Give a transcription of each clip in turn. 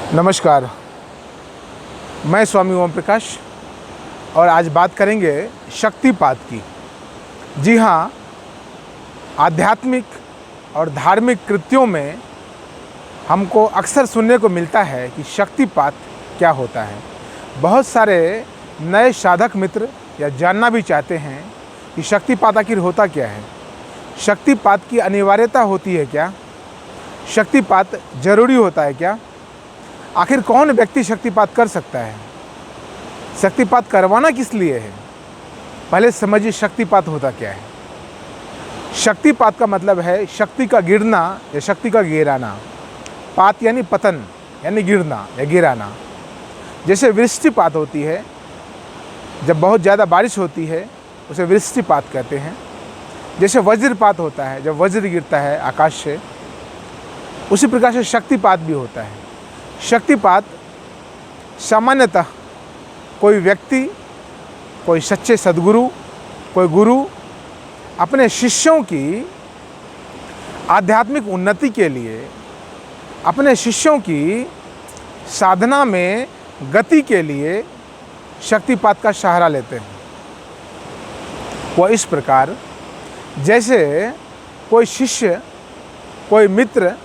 नमस्कार, मैं स्वामी ओम प्रकाश और आज बात करेंगे शक्तिपात की। जी हाँ, आध्यात्मिक और धार्मिक कृत्यों में हमको अक्सर सुनने को मिलता है कि शक्तिपात क्या होता है। बहुत सारे नए साधक मित्र या जानना भी चाहते हैं कि शक्तिपात आखिर होता क्या है, शक्तिपात की अनिवार्यता होती है क्या, शक्तिपात जरूरी होता है क्या, आखिर कौन व्यक्ति शक्तिपात कर सकता है, शक्तिपात करवाना किस लिए है। पहले समझिए शक्तिपात होता क्या है। शक्तिपात का मतलब है शक्ति का गिरना या शक्ति का गिराना। पात यानी पतन यानी गिरना या गिराना। जैसे वृष्टिपात होती है, जब बहुत ज़्यादा बारिश होती है उसे वृष्टिपात कहते हैं। जैसे वज्रपात होता है, जब वज्र गिरता है आकाश से, उसी प्रकार से शक्तिपात भी होता है। शक्तिपात सामान्यतः कोई व्यक्ति, कोई सच्चे सद्गुरु, कोई गुरु अपने शिष्यों की आध्यात्मिक उन्नति के लिए, अपने शिष्यों की साधना में गति के लिए शक्तिपात का सहारा लेते हैं। वह इस प्रकार, जैसे कोई शिष्य, कोई मित्र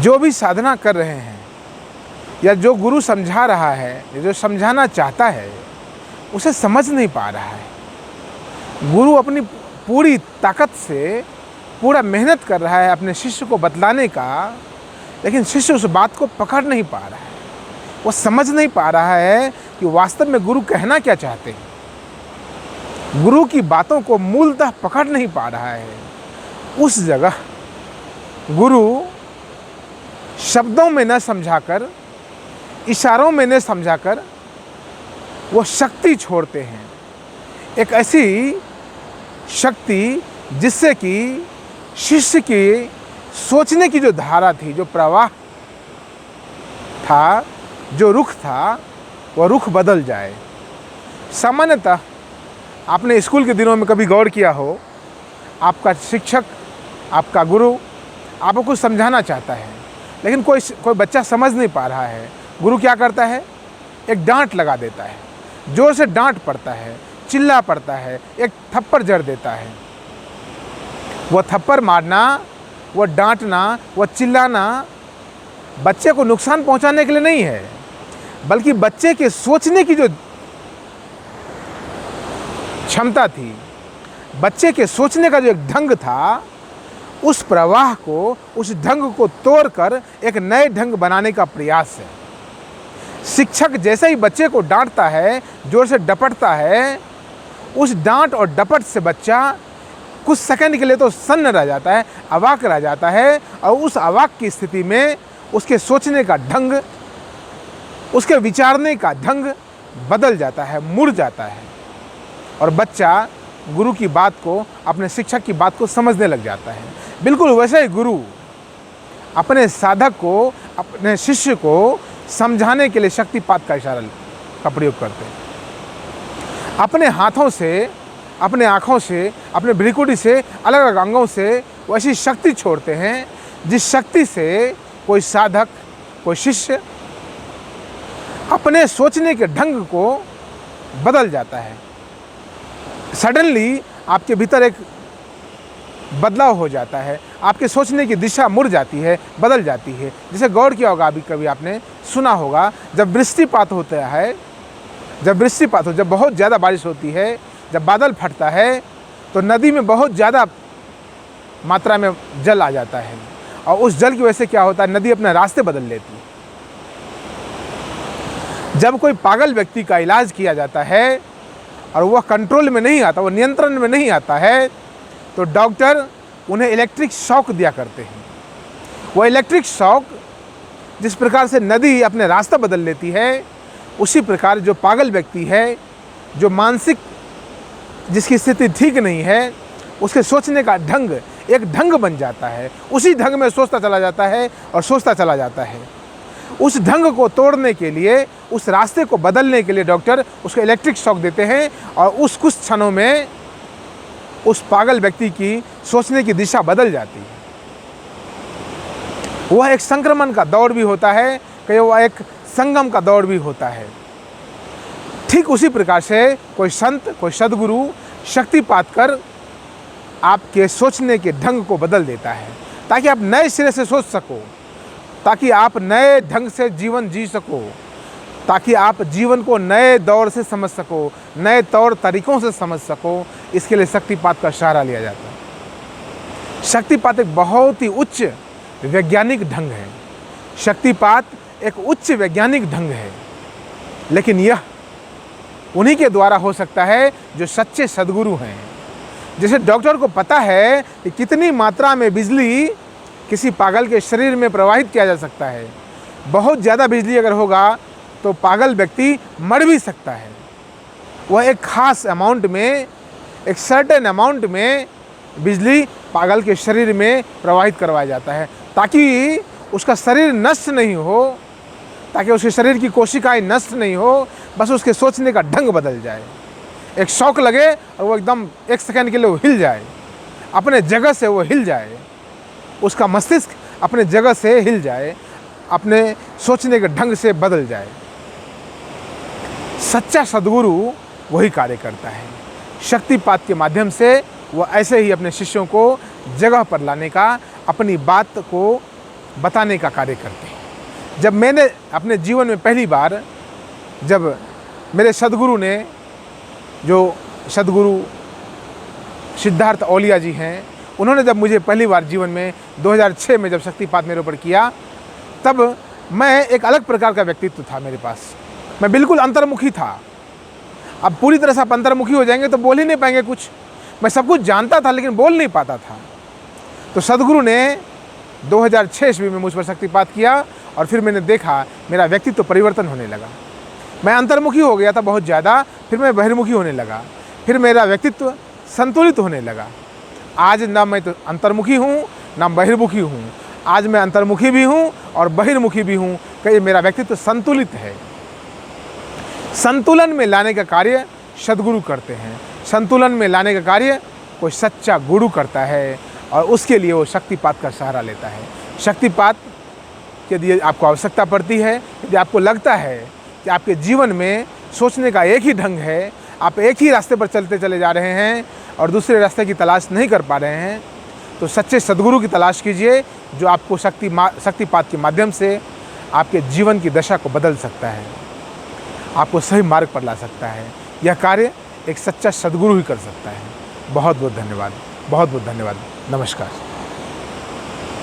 जो भी साधना कर रहे हैं या जो गुरु समझा रहा है या जो समझाना चाहता है उसे समझ नहीं पा रहा है। गुरु अपनी पूरी ताकत से पूरा मेहनत कर रहा है अपने शिष्य को बतलाने का, लेकिन शिष्य उस बात को पकड़ नहीं पा रहा है। वो समझ नहीं पा रहा है कि वास्तव में गुरु कहना क्या चाहते हैं। गुरु की बातों को मूलतः पकड़ नहीं पा रहा है। उस जगह गुरु शब्दों में न समझाकर, इशारों में न समझाकर वो शक्ति छोड़ते हैं। एक ऐसी शक्ति जिससे कि शिष्य की सोचने की जो धारा थी, जो प्रवाह था, जो रुख था, वह रुख बदल जाए। सामान्यतः आपने स्कूल के दिनों में कभी गौर किया हो, आपका शिक्षक, आपका गुरु आपको कुछ समझाना चाहता है, लेकिन कोई बच्चा समझ नहीं पा रहा है। गुरु क्या करता है? एक डांट लगा देता है, जोर से डांट पड़ता है, चिल्ला पड़ता है, एक थप्पड़ जड़ देता है। वह थप्पड़ मारना, वह डांटना, वह चिल्लाना बच्चे को नुकसान पहुंचाने के लिए नहीं है, बल्कि बच्चे के सोचने की जो क्षमता थी, बच्चे के सोचने का जो एक ढंग था, उस प्रवाह को, उस ढंग को तोड़कर एक नए ढंग बनाने का प्रयास है। शिक्षक जैसे ही बच्चे को डांटता है, जोर से डपटता है, उस डांट और डपट से बच्चा कुछ सेकंड के लिए तो सन्न रह जाता है, अवाक रह जाता है, और उस अवाक की स्थिति में उसके सोचने का ढंग, उसके विचारने का ढंग बदल जाता है, मुड़ जाता है, और बच्चा गुरु की बात को, अपने शिक्षक की बात को समझने लग जाता है। बिल्कुल वैसे ही गुरु अपने साधक को, अपने शिष्य को समझाने के लिए शक्तिपात का इशारा का प्रयोग करते हैं। अपने हाथों से, अपने आँखों से, अपने भ्रिकुटी से, अलग अलग अंगों से वैसी शक्ति छोड़ते हैं जिस शक्ति से कोई साधक, कोई शिष्य अपने सोचने के ढंग को बदल जाता है। सडनली आपके भीतर एक बदलाव हो जाता है, आपके सोचने की दिशा मुड़ जाती है, बदल जाती है। जैसे गौर किया होगा, अभी कभी आपने सुना होगा, जब वृष्टिपात होता है, जब बहुत ज़्यादा बारिश होती है, जब बादल फटता है, तो नदी में बहुत ज़्यादा मात्रा में जल आ जाता है, और उस जल की वजह से क्या होता है, नदी अपने रास्ते बदल लेती है। जब कोई पागल व्यक्ति का इलाज किया जाता है और वह कंट्रोल में नहीं आता, वह नियंत्रण में नहीं आता है, तो डॉक्टर उन्हें इलेक्ट्रिक शॉक दिया करते हैं। वह इलेक्ट्रिक शॉक जिस प्रकार से नदी अपने रास्ता बदल लेती है, उसी प्रकार जो पागल व्यक्ति है, जो मानसिक, जिसकी स्थिति ठीक नहीं है, उसके सोचने का ढंग एक ढंग बन जाता है। उसी ढंग में सोचता चला जाता है और सोचता चला जाता है। उस ढंग को तोड़ने के लिए, उस रास्ते को बदलने के लिए डॉक्टर उसको इलेक्ट्रिक शॉक देते हैं, और उस कुछ क्षणों में उस पागल व्यक्ति की सोचने की दिशा बदल जाती है। वह एक संक्रमण का दौर भी होता है, कहीं वह एक संगम का दौर भी होता है। ठीक उसी प्रकार से कोई संत, कोई सद्गुरु शक्तिपात कर आपके सोचने के ढंग को बदल देता है, ताकि आप नए सिरे से सोच सको, ताकि आप नए ढंग से जीवन जी सको, ताकि आप जीवन को नए दौर से समझ सको, नए तौर तरीकों से समझ सको। इसके लिए शक्तिपात का सहारा लिया जाता है। शक्तिपात एक बहुत ही उच्च वैज्ञानिक ढंग है। शक्तिपात एक उच्च वैज्ञानिक ढंग है, लेकिन यह उन्हीं के द्वारा हो सकता है जो सच्चे सद्गुरु हैं। जैसे डॉक्टर को पता है कि कितनी मात्रा में बिजली किसी पागल के शरीर में प्रवाहित किया जा सकता है। बहुत ज़्यादा बिजली अगर होगा तो पागल व्यक्ति मर भी सकता है। वह एक खास अमाउंट में, एक सर्टेन अमाउंट में बिजली पागल के शरीर में प्रवाहित करवाया जाता है, ताकि उसका शरीर नष्ट नहीं हो, ताकि उसके शरीर की कोशिकाएं नष्ट नहीं हो, बस उसके सोचने का ढंग बदल जाए। एक शॉक लगे और वो एकदम एक सेकंड के लिए वो हिल जाए, अपने जगह से वो हिल जाए, उसका मस्तिष्क अपने जगह से हिल जाए, अपने सोचने के ढंग से बदल जाए। सच्चा सद्गुरु वही कार्य करता है। शक्तिपात के माध्यम से वो ऐसे ही अपने शिष्यों को जगह पर लाने का, अपनी बात को बताने का कार्य करते हैं। जब मैंने अपने जीवन में पहली बार, जब मेरे सद्गुरु ने, जो सद्गुरु सिद्धार्थ औलिया जी हैं, उन्होंने जब मुझे पहली बार जीवन में 2006 में जब शक्तिपात मेरे ऊपर किया, तब मैं एक अलग प्रकार का व्यक्तित्व था मेरे पास। मैं बिल्कुल अंतर्मुखी था। अब पूरी तरह से आप अंतर्मुखी हो जाएंगे तो बोल ही नहीं पाएंगे कुछ। मैं सब कुछ जानता था लेकिन बोल नहीं पाता था। तो सद्गुरु ने 2006 ईस्वी में मुझ पर शक्तिपात किया और फिर मैंने देखा मेरा व्यक्तित्व परिवर्तन होने लगा। मैं अंतर्मुखी हो गया था बहुत ज़्यादा, फिर मैं बहिर्मुखी होने लगा, फिर मेरा व्यक्तित्व संतुलित होने लगा। आज ना मैं तो अंतर्मुखी हूँ ना बहिर्मुखी हूँ, आज मैं अंतर्मुखी भी हूँ और बहिर्मुखी भी हूँ, कि मेरा व्यक्तित्व संतुलित है। संतुलन में लाने का कार्य सद्गुरु करते हैं। संतुलन में लाने का कार्य कोई सच्चा गुरु करता है और उसके लिए वो शक्तिपात का सहारा लेता है। शक्तिपात यदि आपको आवश्यकता पड़ती है, यदि आपको लगता है कि आपके जीवन में सोचने का एक ही ढंग है, आप एक ही रास्ते पर चलते चले जा रहे हैं और दूसरे रास्ते की तलाश नहीं कर पा रहे हैं, तो सच्चे सद्गुरु की तलाश कीजिए, जो आपको शक्तिपात के माध्यम से आपके जीवन की दशा को बदल सकता है, आपको सही मार्ग पर ला सकता है। यह कार्य एक सच्चा सद्गुरु ही कर सकता है। बहुत बहुत धन्यवाद, बहुत बहुत धन्यवाद। नमस्कार।